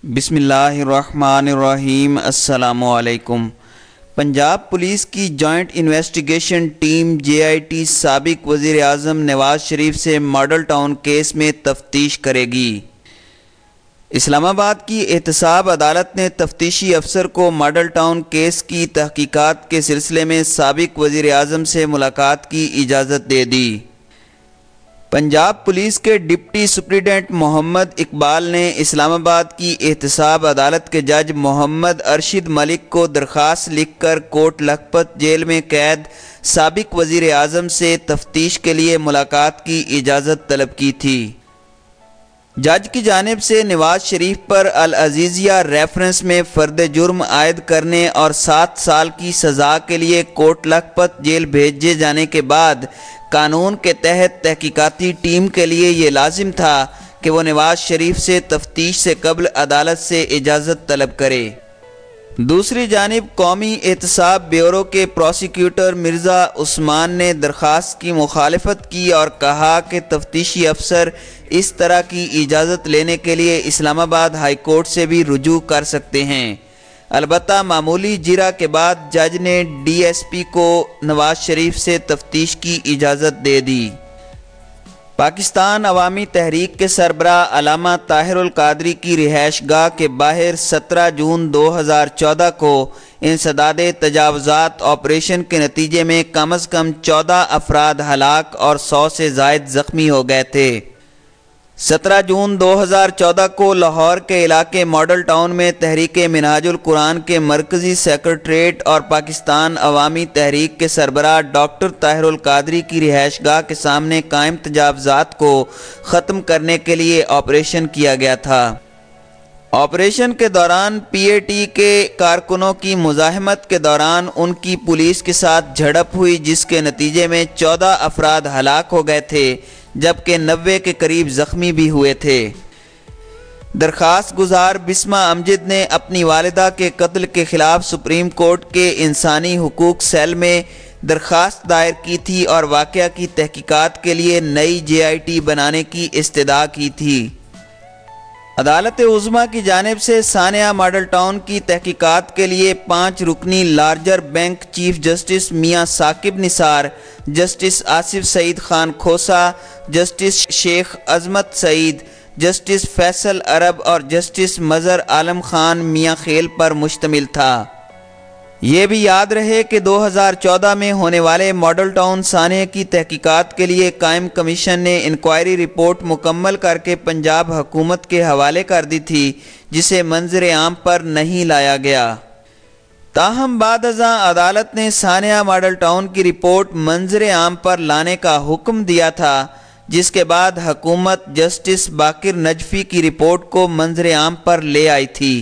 بسم اللہ الرحمن الرحیم۔ السلام علیکم۔ پنجاب پولیس کی جوائنٹ انویسٹیگیشن ٹیم JIT سابق وزیر اعظم نواز شریف سے ماڈل ٹاؤن کیس میں تفتیش کرے گی۔ اسلام آباد کی احتساب عدالت نے تفتیشی افسر کو ماڈل ٹاؤن کیس کی تحقیقات کے سلسلے میں سابق وزیر اعظم سے ملاقات کی اجازت دے دی۔ پنجاب پولیس کے ڈپٹی سپرنٹنڈنٹ محمد اقبال نے اسلام آباد کی احتساب عدالت کے جج محمد ارشد ملک کو درخواست لکھ کر کوٹ لکھپت جیل میں قید سابق وزیر اعظم سے تفتیش کے لیے ملاقات کی اجازت طلب کی تھی۔ جج کی جانب سے نواز شریف پر العزیزیہ ریفرنس میں فرد جرم عائد کرنے اور 7 سال کی سزا کے لیے کوٹ لکھپت جیل بھیجے جانے کے بعد قانون کے تحت تحقیقاتی ٹیم کے لیے یہ لازم تھا کہ وہ نواز شریف سے تفتیش سے قبل عدالت سے اجازت طلب کرے۔ دوسری جانب قومی احتساب بیورو کے پروسیکیوٹر مرزا عثمان نے درخواست کی مخالفت کی اور کہا کہ تفتیشی افسر اس طرح کی اجازت لینے کے لیے اسلام آباد ہائی کورٹ سے بھی رجوع کر سکتے ہیں۔ البتہ معمولی جرح کے بعد جج نے DSP کو نواز شریف سے تفتیش کی اجازت دے دی۔ پاکستان عوامی تحریک کے سربراہ علامہ طاہر القادری کی رہائش گاہ کے باہر 17 جون 2014 کو انسداد تجاوزات آپریشن کے نتیجے میں کم از کم 14 افراد ہلاک اور 100 سے زائد زخمی ہو گئے تھے۔ 17 جون 2014 کو لاہور کے علاقے ماڈل ٹاؤن میں تحریک منہاج القرآن کے مرکزی سیکرٹریٹ اور پاکستان عوامی تحریک کے سربراہ ڈاکٹر طاہر القادری کی رہائش گاہ کے سامنے قائم تجاوزات کو ختم کرنے کے لیے آپریشن کیا گیا تھا۔ آپریشن کے دوران PAT کے کارکنوں کی مزاحمت کے دوران ان کی پولیس کے ساتھ جھڑپ ہوئی، جس کے نتیجے میں 14 افراد ہلاک ہو گئے تھے جبکہ 90 کے قریب زخمی بھی ہوئے تھے۔ درخواست گزار بسمہ امجد نے اپنی والدہ کے قتل کے خلاف سپریم کورٹ کے انسانی حقوق سیل میں درخواست دائر کی تھی اور واقعہ کی تحقیقات کے لیے نئی JIT بنانے کی استدعا کی تھی۔ عدالت عظمیٰ کی جانب سے ثانیہ ماڈل ٹاؤن کی تحقیقات کے لیے 5 رکنی لارجر بینک چیف جسٹس میاں ثاقب نثار، جسٹس آصف سعید خان کھوسہ، جسٹس شیخ عظمت سعید، جسٹس فیصل عرب اور جسٹس مظہر عالم خان میاں خیل پر مشتمل تھا۔ یہ بھی یاد رہے کہ 2014 میں ہونے والے ماڈل ٹاؤن سانحے کی تحقیقات کے لیے قائم کمیشن نے انکوائری رپورٹ مکمل کر کے پنجاب حکومت کے حوالے کر دی تھی، جسے منظر عام پر نہیں لایا گیا۔ تاہم بعد ازاں عدالت نے ثانیہ ماڈل ٹاؤن کی رپورٹ منظر عام پر لانے کا حکم دیا تھا، جس کے بعد حکومت جسٹس باقر نجفی کی رپورٹ کو منظر عام پر لے آئی تھی۔